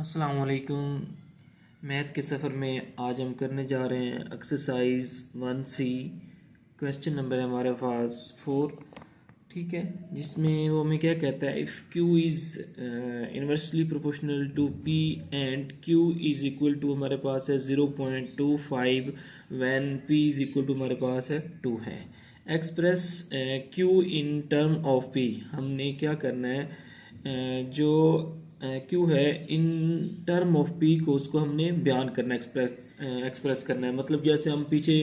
अस्सलाम वालेकुम। मैथ के सफ़र में आज हम करने जा रहे हैं एक्सरसाइज 1C। क्वेश्चन नंबर है हमारे पास 4, ठीक है, जिसमें वो हमें क्या कहता है, if Q is inversely proportional to P and Q is equal to हमारे पास है 0.25 when P is equal to हमारे पास है 2 है। Express Q in term of P। हमने क्या करना है, जो क्यू है इन टर्म ऑफ पी को उसको हमने बयान करना, एक्सप्रेस करना है। मतलब जैसे हम पीछे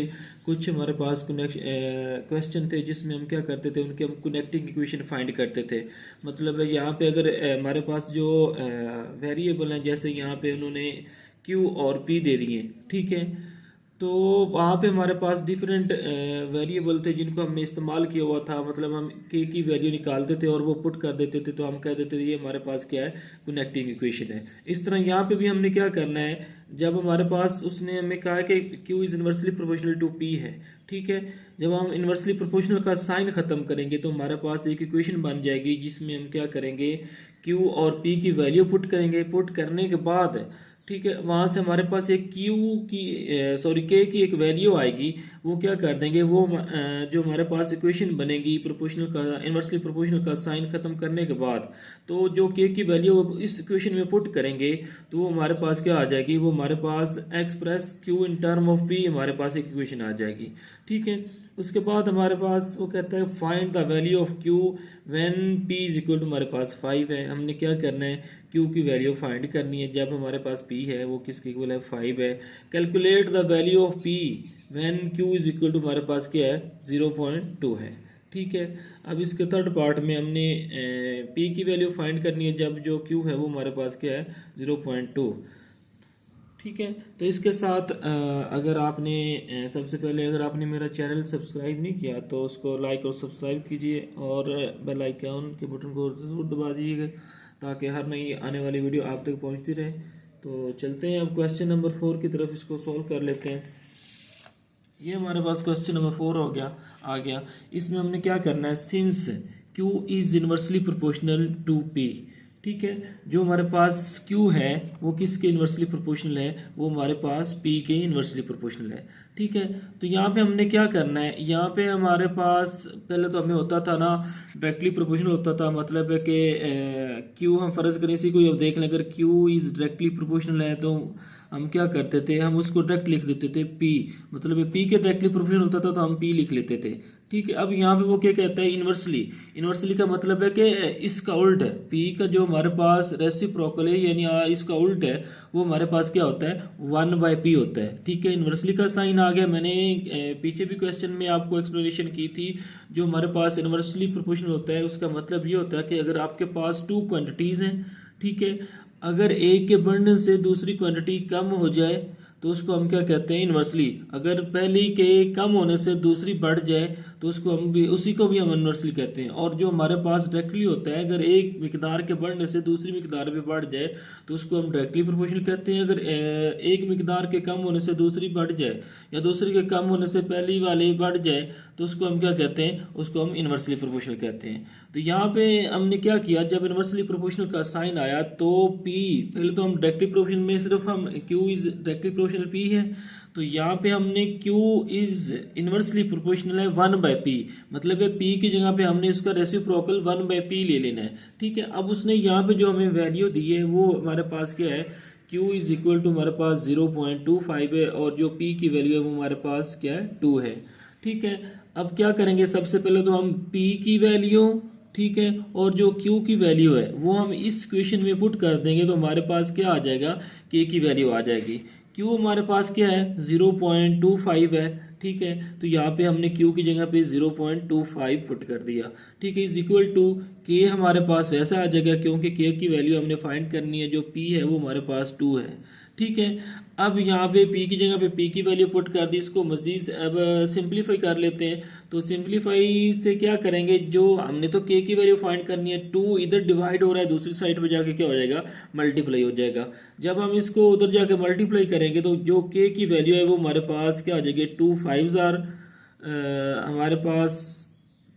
कुछ हमारे पास क्वेश्चन थे जिसमें हम क्या करते थे, उनके हम कनेक्टिंग इक्वेशन फाइंड करते थे। मतलब यहाँ पे अगर हमारे पास जो वेरिएबल हैं, जैसे यहाँ पे उन्होंने क्यू और पी दे दिए, ठीक है, तो वहाँ पे हमारे पास डिफरेंट वेरिएबल थे जिनको हमने इस्तेमाल किया हुआ था। मतलब हम के की वैल्यू निकालते थे और वो पुट कर देते थे, तो हम कह देते थे ये हमारे पास क्या है, कनेक्टिंग इक्वेशन है। इस तरह यहाँ पे भी हमने क्या करना है, जब हमारे पास उसने हमें कहा कि Q is inversely proportional to P है, ठीक है, जब हम इन्वर्सली प्रोपोर्शनल का साइन ख़त्म करेंगे तो हमारे पास एक इक्वेशन बन जाएगी जिसमें हम क्या करेंगे, क्यू और पी की वैल्यू पुट करेंगे। पुट करने के बाद, ठीक है, वहाँ से हमारे पास एक क्यू की के की एक वैल्यू आएगी। वो क्या कर देंगे, वो जो हमारे पास इक्वेशन बनेगी प्रोपोर्शनल का, इन्वर्सली प्रोपोर्शनल का साइन खत्म करने के बाद, तो जो के की वैल्यू इस इक्वेशन में पुट करेंगे तो वो हमारे पास क्या आ जाएगी, वो हमारे पास express Q in term of P हमारे पास एक इक्वेशन आ जाएगी, ठीक है। उसके बाद हमारे पास वो कहता है find the value of Q when P is equal to, हमारे पास 5 है। हमने क्या करना है, क्यू की वैल्यू फाइंड करनी है जब हमारे पास पी है वो किसके इक्वल है, 5 है। Calculate the value of P when Q is equal to, हमारे पास क्या है, 0.2 है, ठीक है। अब इसके थर्ड पार्ट में हमने पी की वैल्यू फाइंड करनी है जब जो क्यू है वो हमारे पास क्या है, 0.2, ठीक है। तो इसके साथ अगर आपने सबसे पहले अगर आपने मेरा चैनल सब्सक्राइब नहीं किया तो उसको लाइक और सब्सक्राइब कीजिए और बेल आइकन के बटन को ज़रूर दबा दीजिएगा ताकि हर नई आने वाली वीडियो आप तक पहुंचती रहे। तो चलते हैं अब क्वेश्चन नंबर 4 की तरफ, इसको सॉल्व कर लेते हैं। ये हमारे पास क्वेश्चन नंबर 4 आ गया। इसमें हमने क्या करना है, since Q is inversely proportional to P, ठीक है, जो हमारे पास Q है वो किसके इन्वर्सली प्रोपोर्शनल है, वो हमारे पास P के इन्वर्सली प्रोपोर्शनल है, ठीक है। तो यहाँ पे हमने क्या करना है, यहाँ पे हमारे पास पहले तो हमें होता था ना, डायरेक्टली प्रोपोर्शनल होता था। मतलब है कि Q हम फर्ज करें, इसी को अब देख लें, अगर Q इज डायरेक्टली प्रोपोर्शनल है तो हम क्या करते थे, हम उसको डायरेक्ट लिख देते थे P। मतलब P के डायरेक्टली प्रोपोर्शनल होता था तो हम P लिख लेते थे, ठीक है। अब यहाँ पे वो क्या कहता है, इन्वर्सली। इन्वर्सली का मतलब है कि इसका उल्ट है, P का जो हमारे पास रेसिप्रोकल है यानी इसका उल्ट है, वो हमारे पास क्या होता है, 1/P होता है, ठीक है। इन्वर्सली का साइन आ गया। मैंने पीछे भी क्वेश्चन में आपको एक्सप्लेनेशन की थी, जो हमारे पास इन्वर्सली प्रोपोर्शनल होता है उसका मतलब ये होता है कि अगर आपके पास 2 क्वांटिटीज़ हैं, ठीक है, अगर एक के बढ़ने से दूसरी क्वांटिटी कम हो जाए तो उसको हम क्या कहते हैं, इन्वर्सली। अगर पहली के कम होने से दूसरी बढ़ जाए तो उसको हम भी, उसी को भी हम इन्वर्सली कहते हैं। और जो हमारे पास डायरेक्टली होता है, अगर एक मिकदार के बढ़ने से दूसरी मिकदार में बढ़ जाए तो उसको हम डायरेक्टली प्रोपोर्शनल कहते हैं। अगर एक मिकदार के कम होने से दूसरी बढ़ जाए या दूसरी के कम होने से पहली वाली बढ़ जाए तो उसको हम क्या कहते हैं, उसको हम इन्वर्सली प्रोपोर्शनल कहते हैं। तो यहाँ पे हमने क्या किया, जब इन्वर्सली प्रोपोर्शनल का साइन आया तो P, पहले तो हम डायरेक्टली प्रोपोर्शनल में सिर्फ हम Q is directly proportional P है, तो यहाँ पे हमने Q इज इन्वर्सली प्रोपोर्शनल है 1/P। मतलब है P की जगह पे हमने इसका रेसिप्रोकल 1/P ले लेना है, ठीक है। अब उसने यहाँ पे जो हमें वैल्यू दी है वो हमारे पास क्या है, Q इज इक्वल टू हमारे पास 0.25 है और जो P की वैल्यू है वो हमारे पास क्या है, 2 है, ठीक है। अब क्या करेंगे, सबसे पहले तो हम P की वैल्यू, ठीक है, और जो Q की वैल्यू है वो हम इस क्वेश्चन में पुट कर देंगे तो हमारे पास क्या आ जाएगा, K की वैल्यू आ जाएगी। Q हमारे पास क्या है, 0.25 है, ठीक है। तो यहाँ पे हमने Q की जगह पे 0.25 पुट कर दिया, ठीक है, इज इक्वल टू K हमारे पास वैसा आ जाएगा क्योंकि K की वैल्यू हमने फाइंड करनी है, जो P है वो हमारे पास 2 है, ठीक है। अब यहाँ पे P की जगह पे P की वैल्यू पुट कर दी, इसको मजीद अब सिंप्लीफाई कर लेते हैं। तो सिंप्लीफाई से क्या करेंगे, जो हमने तो K की वैल्यू फाइंड करनी है, 2 इधर डिवाइड हो रहा है, दूसरी साइड पे जाके क्या हो जाएगा, मल्टीप्लाई हो जाएगा। जब हम इसको उधर जाके मल्टीप्लाई करेंगे तो जो K की वैल्यू है वो हमारे पास क्या आ जाएगी, 2 5 हमारे पास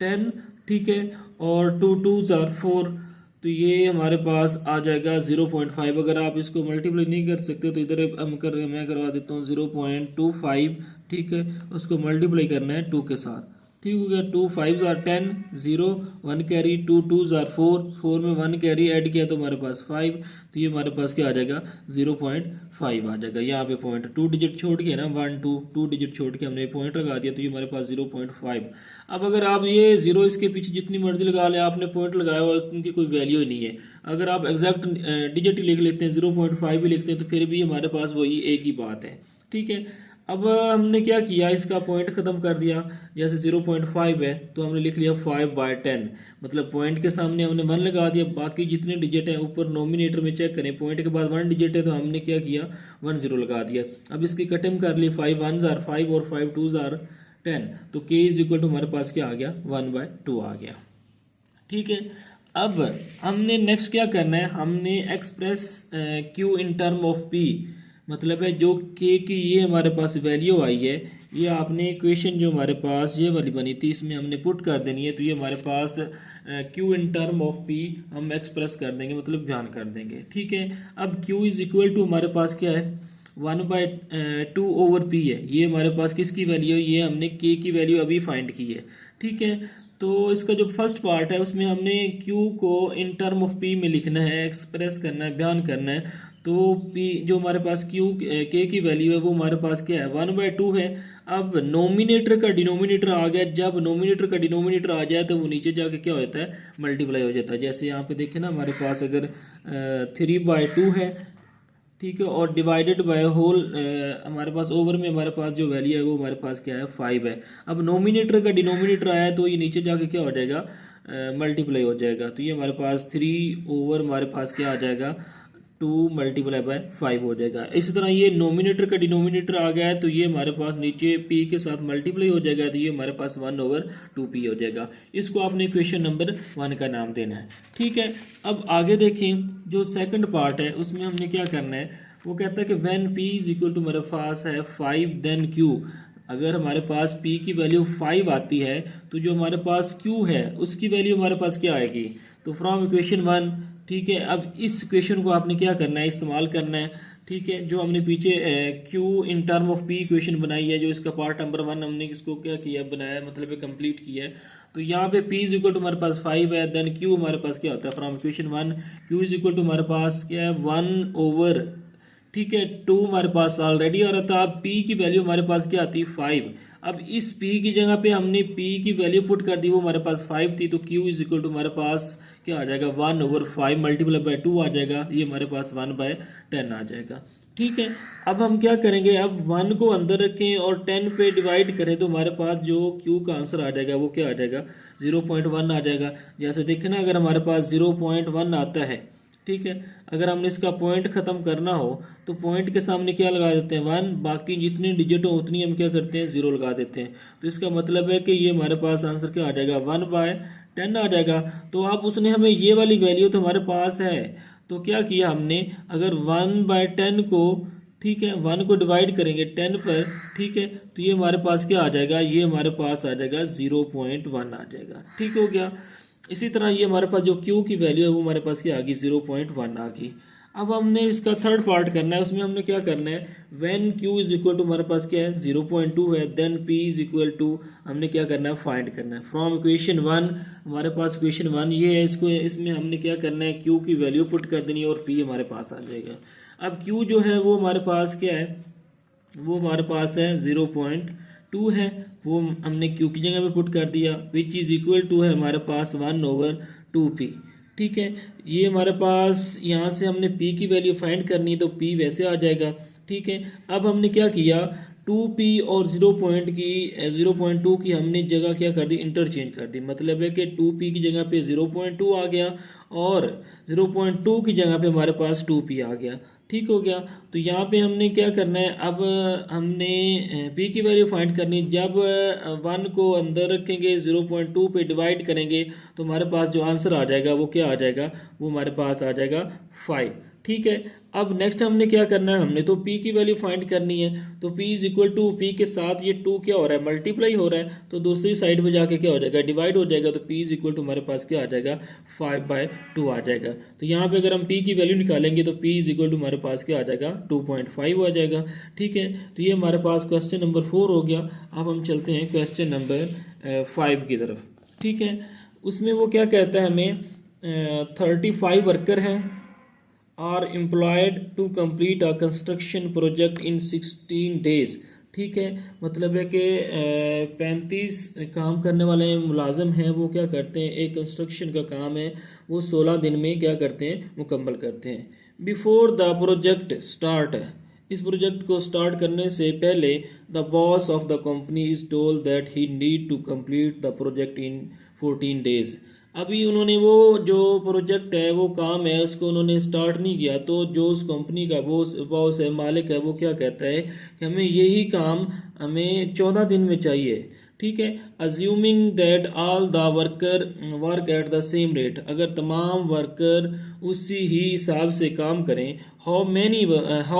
10, ठीक है, और 2 2 4, तो ये हमारे पास आ जाएगा 0.5। अगर आप इसको मल्टीप्लाई नहीं कर सकते तो इधर मैं करवा देता हूँ 0.25। ठीक है, उसको मल्टीप्लाई करना है 2 के साथ। ठीक हो गया, 2 5 आर 10, 0 1 कैरी, 2 2 आर 4, 4 में 1 कैरी ऐड किया तो हमारे पास 5। तो ये हमारे पास क्या आ जाएगा 0.5 आ जाएगा। यहाँ पे पॉइंट 2 डिजिट छोड़ के ना 1 2 2 डिजिट छोड़ के हमने पॉइंट लगा दिया तो ये हमारे पास 0.5। अब अगर आप ये जीरो इसके पीछे जितनी मर्जी लगा लें, आपने पॉइंट लगाया और उनकी कोई वैल्यू ही नहीं है। अगर आप एग्जैक्ट डिजिट ही लिख लेते हैं 0.5 भी लिखते हैं तो फिर भी हमारे पास वही एक ही बात है। ठीक है, अब हमने क्या किया, इसका पॉइंट ख़त्म कर दिया। जैसे 0.5 है तो हमने लिख लिया 5/10, मतलब पॉइंट के सामने हमने 1 लगा दिया। बाकी जितने डिजिट हैं ऊपर नोमिनेटर में चेक करें, पॉइंट के बाद 1 डिजिट है तो हमने क्या किया 1 0 लगा दिया। अब इसकी कटिंग कर ली, 5 1s आर 5 और 5 2s आर 10, तो k इज इक्वल टू हमारे पास क्या आ गया 1/2 आ गया। ठीक है, अब हमने नेक्स्ट क्या करना है, हमने express q in term of p, मतलब है जो k की ये हमारे पास वैल्यू आई है, ये आपने इक्वेशन जो हमारे पास ये वाली बनी थी इसमें हमने पुट कर देनी है। तो ये हमारे पास q in term of p हम एक्सप्रेस कर देंगे, मतलब बयान कर देंगे। ठीक है, अब q इज इक्वल टू हमारे पास क्या है 1/2 ओवर p है। ये हमारे पास किसकी वैल्यू है, ये हमने k की वैल्यू अभी फाइंड की है। ठीक है, तो इसका जो फर्स्ट पार्ट है उसमें हमने q को इन टर्म ऑफ p में लिखना है, एक्सप्रेस करना है, बयान करना है। तो p जो हमारे पास k की वैल्यू है वो हमारे पास क्या है 1/2 है। अब नोमिनेटर का डिनोमिनेटर आ गया, जब नोमिनेटर का डिनोमिनेटर आ जाए तो वो नीचे जाके क्या होता है मल्टीप्लाई हो जाता है। जैसे यहाँ पे देखें ना, हमारे पास अगर 3/2 है, ठीक है, और डिवाइडेड बाय होल हमारे पास ओवर में हमारे पास जो वैल्यू है वो हमारे पास क्या है 5 है। अब नोमिनेटर का डिनोमिनेटर आया है तो ये नीचे जाके क्या हो जाएगा मल्टीप्लाई हो जाएगा। तो ये हमारे पास 3 ओवर हमारे पास क्या आ जाएगा 2 मल्टीप्लाई बाय 5 हो जाएगा। इसी तरह ये नोमिनेटर का डिनोमिनेटर आ गया है तो ये हमारे पास नीचे p के साथ मल्टीप्लाई हो जाएगा, तो ये हमारे पास 1/2p हो जाएगा। इसको आपने इक्वेशन नंबर 1 का नाम देना है। ठीक है, अब आगे देखें, जो सेकंड पार्ट है उसमें हमने क्या करना है, वो कहता है कि when p is equal to हमारे पास है 5 देन q। अगर हमारे पास p की वैल्यू 5 आती है तो जो हमारे पास q है उसकी वैल्यू हमारे पास क्या आएगी, तो फ्रॉम इक्वेशन 1। ठीक है, अब इस इक्वेशन को आपने क्या करना है इस्तेमाल करना है। ठीक है, जो हमने पीछे q in term of p equation बनाई है, जो इसका पार्ट नंबर 1 हमने इसको क्या किया बनाया, मतलब कंप्लीट किया है। तो यहाँ पे p इज इक्वल टू हमारे पास 5 है, देन q हमारे पास क्या होता है from equation 1, q is equal to हमारे पास क्या है 1/, ठीक है 2 हमारे पास ऑलरेडी आ रहा था। अब p की वैल्यू हमारे पास क्या आती है 5। अब इस p की जगह पे हमने p की वैल्यू पुट कर दी, वो हमारे पास 5 थी, तो q इज इक्वल टू हमारे पास क्या आ जाएगा 1/5 मल्टीप्लाई बाय 2 आ जाएगा, ये हमारे पास 1/10 आ जाएगा। ठीक है, अब हम क्या करेंगे, अब 1 को अंदर रखें और 10 पे डिवाइड करें तो हमारे पास जो q का आंसर आ जाएगा वो क्या आ जाएगा 0.1 आ जाएगा। जैसे देखें ना, अगर हमारे पास 0.1 आता है, ठीक है, अगर हमने इसका पॉइंट ख़त्म करना हो तो पॉइंट के सामने क्या लगा देते हैं 1, बाकी जितनी डिजिट हो उतनी हम क्या करते हैं 0 लगा देते हैं। तो इसका मतलब है कि ये हमारे पास आंसर क्या आ जाएगा 1/10 आ जाएगा। तो अब उसने हमें ये वाली वैल्यू तो हमारे पास है, तो क्या किया हमने, अगर 1/10 को, ठीक है 1 को डिवाइड करेंगे 10 पर, ठीक है, तो ये हमारे पास क्या आ जाएगा, ये हमारे पास आ जाएगा 0.1 आ जाएगा। ठीक हो गया। इसी तरह ये हमारे पास जो q की वैल्यू है वो हमारे पास क्या आ गई 0.1 आ गई। अब हमने इसका थर्ड पार्ट करना है, उसमें हमने क्या करना है, when q is equal to हमारे पास क्या है 0.2 है, then p is equal to हमने क्या करना है फाइंड करना है फ्रॉम इक्वेशन 1। हमारे पास इक्वेशन 1 ये है, इसको इसमें हमने क्या करना है q की वैल्यू पुट कर देनी है और p हमारे पास आ जाएगा। अब q जो है वो हमारे पास क्या है, वो हमारे पास है 0.2 है, वो हमने q की जगह पे पुट कर दिया, विच इज़ इक्वल टू है हमारे पास 1/2p। ठीक है, ये हमारे पास यहाँ से हमने p की वैल्यू फाइंड करनी है तो p वैसे आ जाएगा। ठीक है, अब हमने क्या किया 2p और 0.2 की हमने जगह क्या कर दी इंटरचेंज कर दी, मतलब है कि 2p की जगह पे 0.2 आ गया और 0.2 की जगह पे हमारे पास 2p आ गया। ठीक हो गया। तो यहाँ पे हमने क्या करना है, अब हमने p की वैल्यू फाइंड करनी, जब 1 को अंदर रखेंगे 0.2 पे डिवाइड करेंगे तो हमारे पास जो आंसर आ जाएगा वो क्या आ जाएगा, वो हमारे पास आ जाएगा 5। ठीक है, अब नेक्स्ट हमने क्या करना है, हमने तो p की वैल्यू फाइंड करनी है, तो p is equal to p के साथ ये 2 क्या हो रहा है मल्टीप्लाई हो रहा है, तो दूसरी साइड पे जाके क्या हो जाएगा डिवाइड हो जाएगा, तो p इज इक्वल टू हमारे पास क्या आ जाएगा 5/2 2 आ जाएगा। तो यहाँ पे अगर हम p की वैल्यू निकालेंगे तो p इज इक्वल टू हमारे पास क्या आ जाएगा 2.5 आ जाएगा। ठीक है, तो ये हमारे पास क्वेश्चन नंबर 4 हो गया। अब हम चलते हैं क्वेश्चन नंबर 5 की तरफ। ठीक है, उसमें वो क्या कहता है हमें 35 वर्कर हैं are employed to complete a construction project in 16 days. ठीक है, मतलब है कि 35 काम करने वाले मुलाजम हैं, वो क्या करते हैं, एक कंस्ट्रक्शन का काम है वो 16 दिन में क्या करते हैं, मुकम्मल करते हैं। बिफोर द प्रोजेक्ट स्टार्ट, इस प्रोजेक्ट को स्टार्ट करने से पहले the boss of the company is told that he need to complete the project in 14 days. अभी उन्होंने वो जो प्रोजेक्ट है, वो काम है, उसको उन्होंने स्टार्ट नहीं किया, तो जो उस कंपनी का बॉस है, मालिक है, वो क्या कहता है कि हमें यही काम हमें 14 दिन में चाहिए। ठीक है, assuming that all the worker work at the same rate, अगर तमाम वर्कर उसी ही हिसाब से काम करें, how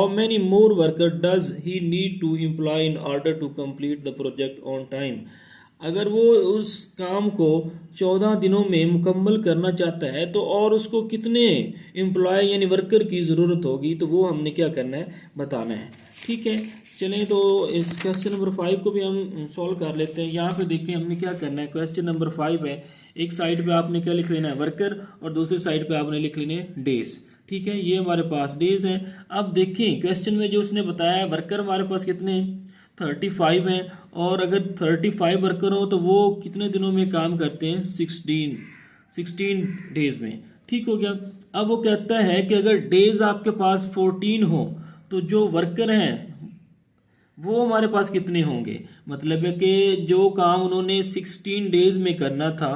many more worker does he need to employ in order to complete the project on time. अगर वो उस काम को 14 दिनों में मुकम्मल करना चाहता है तो और उसको कितने एम्प्लॉय यानी वर्कर की ज़रूरत होगी, तो वो हमने क्या करना है, बताना है। ठीक है, चलें तो इस क्वेश्चन नंबर 5 को भी हम सॉल्व कर लेते हैं। यहाँ पे देखें हमने क्या करना है, क्वेश्चन नंबर 5 है, एक साइड पे आपने क्या लिख लेना है, वर्कर, और दूसरी साइड पे आपने लिख लेने डेज। ठीक है, ये हमारे पास डेज हैं। अब देखें क्वेश्चन में जो उसने बताया है, वर्कर हमारे पास कितने हैं, 35 हैं, और अगर 35 वर्कर हो तो वो कितने दिनों में काम करते हैं, 16 डेज में। ठीक हो गया। अब वो कहता है कि अगर डेज आपके पास 14 हो तो जो वर्कर हैं वो हमारे पास कितने होंगे, मतलब है कि जो काम उन्होंने 16 डेज में करना था,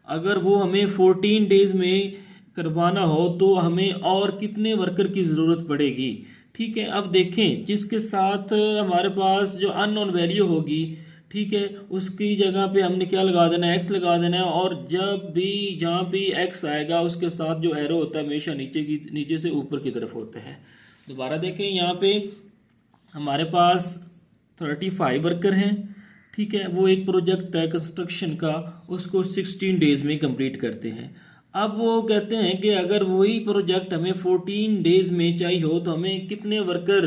अगर वो हमें 14 डेज में करवाना हो तो हमें और कितने वर्कर की ज़रूरत पड़ेगी। ठीक है, अब देखें जिसके साथ हमारे पास जो अननोन वैल्यू होगी, ठीक है, उसकी जगह पे हमने क्या लगा देना है, एक्स लगा देना है, और जब भी जहाँ भी एक्स आएगा उसके साथ जो एरो होता है हमेशा नीचे से ऊपर की तरफ होते हैं। दोबारा देखें, यहाँ पे हमारे पास 35 वर्कर हैं। ठीक है, वो एक प्रोजेक्ट है कंस्ट्रक्शन का, उसको 16 डेज में कंप्लीट करते हैं। अब वो कहते हैं कि अगर वही प्रोजेक्ट हमें 14 डेज में चाहिए हो तो हमें कितने वर्कर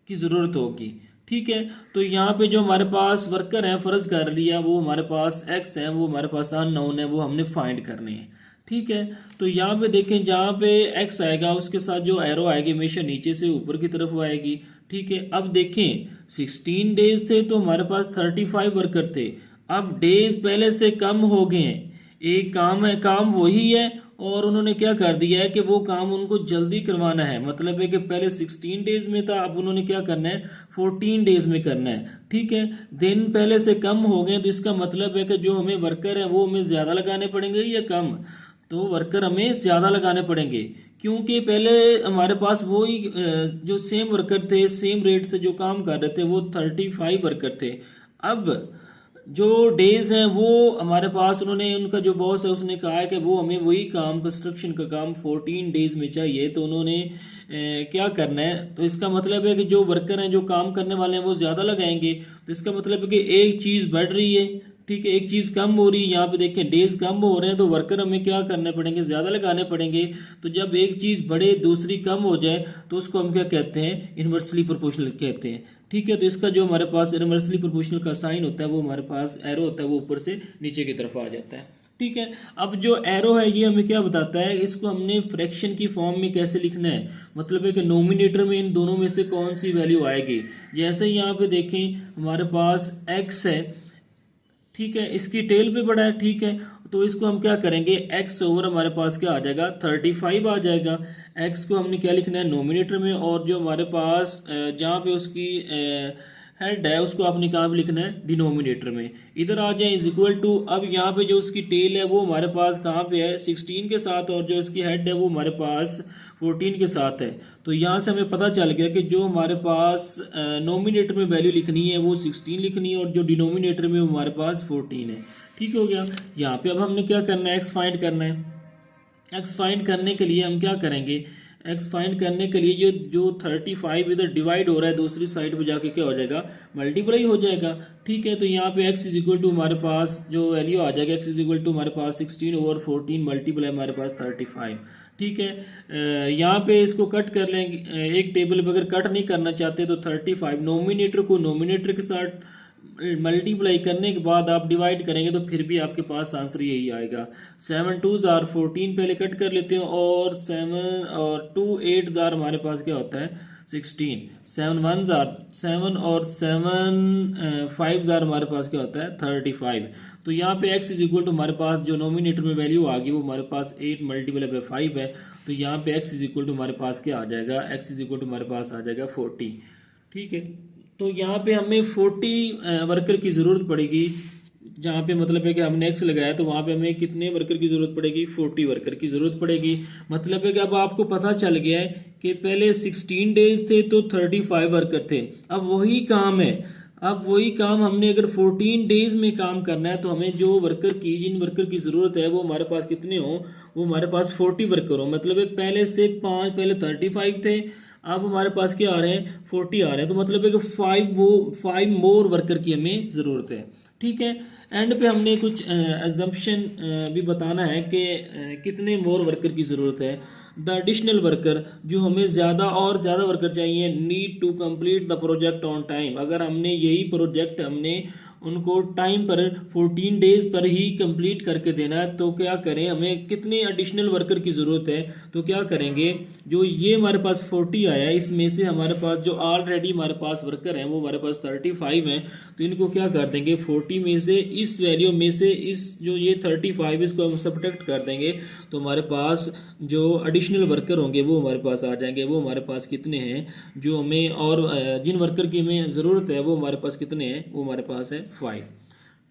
की ज़रूरत होगी। ठीक है, तो यहाँ पे जो हमारे पास वर्कर हैं, फ़र्ज़ कर लिया वो हमारे पास एक्स हैं, वो हमारे पास अननोन है, वो हमने फाइंड करने हैं। ठीक है, तो यहाँ पे देखें जहाँ पे एक्स आएगा उसके साथ जो एरो आएगी हमेशा नीचे से ऊपर की तरफ आएगी। ठीक है, अब देखें 16 डेज थे तो हमारे पास 35 वर्कर थे, अब डेज पहले से कम हो गए हैं, एक काम है, काम वही है, और उन्होंने क्या कर दिया है कि वो काम उनको जल्दी करवाना है, मतलब है कि पहले 16 डेज में था, अब उन्होंने क्या करना है, 14 डेज में करना है। ठीक है, दिन पहले से कम हो गए, तो इसका मतलब है कि जो हमें वर्कर है वो हमें ज़्यादा लगाने पड़ेंगे या कम, तो वर्कर हमें ज़्यादा लगाने पड़ेंगे, क्योंकि पहले हमारे पास वही जो सेम वर्कर थे, सेम रेट से जो काम कर रहे थे, वो 35 वर्कर थे। अब जो डेज हैं वो हमारे पास, उन्होंने, उनका जो बॉस है उसने कहा है कि वो हमें वही काम, कंस्ट्रक्शन का काम 14 डेज में चाहिए, तो उन्होंने क्या करना है, तो इसका मतलब है कि जो वर्कर हैं, जो काम करने वाले हैं, वो ज़्यादा लगाएंगे, तो इसका मतलब है कि एक चीज़ बढ़ रही है, ठीक है, एक चीज़ कम हो रही है। यहाँ पे देखें डेज कम हो रहे हैं तो वर्कर हमें क्या करने पड़ेंगे, ज़्यादा लगाने पड़ेंगे। तो जब एक चीज़ बढ़े दूसरी कम हो जाए तो उसको हम क्या कहते हैं, इन्वर्सली प्रोपोर्शनल कहते हैं। ठीक है, तो इसका जो हमारे पास इन्वर्सली प्रोपोर्शनल का साइन होता है, वो हमारे पास एरो होता है, वो ऊपर से नीचे की तरफ आ जाता है। ठीक है, अब जो एरो है ये हमें क्या बताता है, इसको हमने फ्रैक्शन की फॉर्म में कैसे लिखना है, मतलब है कि नोमिनेटर में इन दोनों में से कौन सी वैल्यू आएगी। जैसे यहाँ पे देखें हमारे पास एक्स है, ठीक है, इसकी टेल पे बड़ा है, ठीक है, तो इसको हम क्या करेंगे, x ओवर हमारे पास क्या आ जाएगा, 35 आ जाएगा। x को हमने क्या लिखना है, नोमिनेटर में, और जो हमारे पास जहाँ पे उसकी हेड है उसको आपने कहाँ पे लिखना है, डिनोमिनेटर में। इधर आ जाए इज इक्वल टू, अब यहाँ पे जो उसकी टेल है वो हमारे पास कहाँ पे है, 16 के साथ, और जो उसकी हेड है वो हमारे पास 14 के साथ है। तो यहाँ से हमें पता चल गया कि जो हमारे पास नोमिनेटर में वैल्यू लिखनी है वो 16 लिखनी है, और जो डिनोमिनेटर में वो हमारे पास 14 है। ठीक हो गया। यहाँ पे अब हमने क्या करना है, एक्स फाइंड करना है। एक्स फाइंड करने के लिए हम क्या करेंगे, एक्स फाइंड करने के लिए जो 35 इधर डिवाइड हो रहा है दूसरी साइड पे जाके क्या हो जाएगा, मल्टीप्लाई हो जाएगा। ठीक है, तो यहाँ पे x इज इक्वल टू हमारे पास जो वैल्यू आ जाएगा, x इज इक्वल टू हमारे पास 16/14 मल्टीप्लाई हमारे पास 35। ठीक है, यहाँ पे इसको कट कर लेंगे, एक टेबल पे अगर कट नहीं करना चाहते तो 35 नोमिनेटर को नोमिनेटर के साथ मल्टीप्लाई करने के बाद आप डिवाइड करेंगे तो फिर भी आपके पास आंसर यही आएगा। 7×2 = 14 पहले कट कर लेते हैं, और 7 और 2 8 हमारे पास क्या होता है 16। 7 और 7 5 हमारे पास क्या होता है 35। तो यहाँ पे x इज इक्वल टू हमारे पास जो नोमिनेटर में वैल्यू आ गई वो हमारे पास 8 × 5 है। तो यहाँ पे x इज इक्वल टू हमारे पास क्या आ जाएगा, x इज इक्वल टू हमारे पास आ जाएगा 40। ठीक है, तो यहाँ पे हमें 40 वर्कर की ज़रूरत पड़ेगी। जहाँ पे मतलब है कि हमने एक्स लगाया तो वहाँ पे हमें कितने वर्कर की ज़रूरत पड़ेगी, 40 वर्कर की ज़रूरत पड़ेगी। मतलब है कि अब आपको पता चल गया है कि पहले 16 डेज थे तो 35 वर्कर थे। अब वही काम है, अब वही काम हमने अगर 14 डेज में काम करना है तो हमें जो वर्कर की जिन वर्कर की ज़रूरत है वो हमारे पास कितने हो, वो हमारे पास 40 वर्कर हो। मतलब है पहले से 5, पहले 35 थे, अब हमारे पास क्या आ रहे हैं 40 आ रहे हैं। तो मतलब है कि 5 मोर वर्कर की हमें ज़रूरत है। ठीक है, एंड पे हमने कुछ एजम्पशन भी बताना है कि कितने मोर वर्कर की ज़रूरत है। द एडिशनल वर्कर, जो हमें ज़्यादा और ज़्यादा वर्कर चाहिए, need to complete the project on time. अगर हमने यही प्रोजेक्ट हमने उनको टाइम पर 14 डेज पर ही कंप्लीट करके देना है तो क्या करें, हमें कितने एडिशनल वर्कर की ज़रूरत है। तो क्या करेंगे, जो ये हमारे पास 40 आया है इसमें से हमारे पास जो ऑलरेडी हमारे पास वर्कर हैं वो हमारे पास 35 हैं। तो इनको क्या कर देंगे, 40 में से इस वैल्यू में से इस जो ये 35 इसको हम सब्ट्रैक्ट कर देंगे तो हमारे पास जो एडिशनल वर्कर होंगे वो हमारे पास आ जाएंगे। वो हमारे पास कितने हैं, जो हमें और जिन वर्कर की हमें ज़रूरत है वो हमारे पास कितने हैं, वो हमारे पास है 5।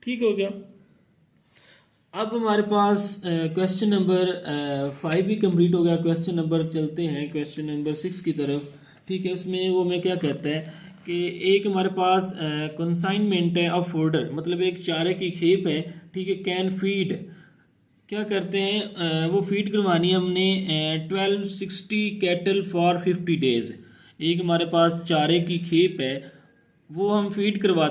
ठीक हो गया। अब हमारे पास क्वेश्चन नंबर 5 भी कंप्लीट हो गया। क्वेश्चन नंबर चलते हैं क्वेश्चन नंबर 6 की तरफ। ठीक है, उसमें वो मैं क्या कहता है कि एक हमारे पास कंसाइनमेंट है ऑफ फोल्डर, मतलब एक चारे की खेप है। ठीक है, कैन फीड, क्या करते हैं वो फीड करवानी है हमने 1260 कैटल फॉर 50 डेज। एक हमारे पास चारे की खेप है वो हम फीड करवाते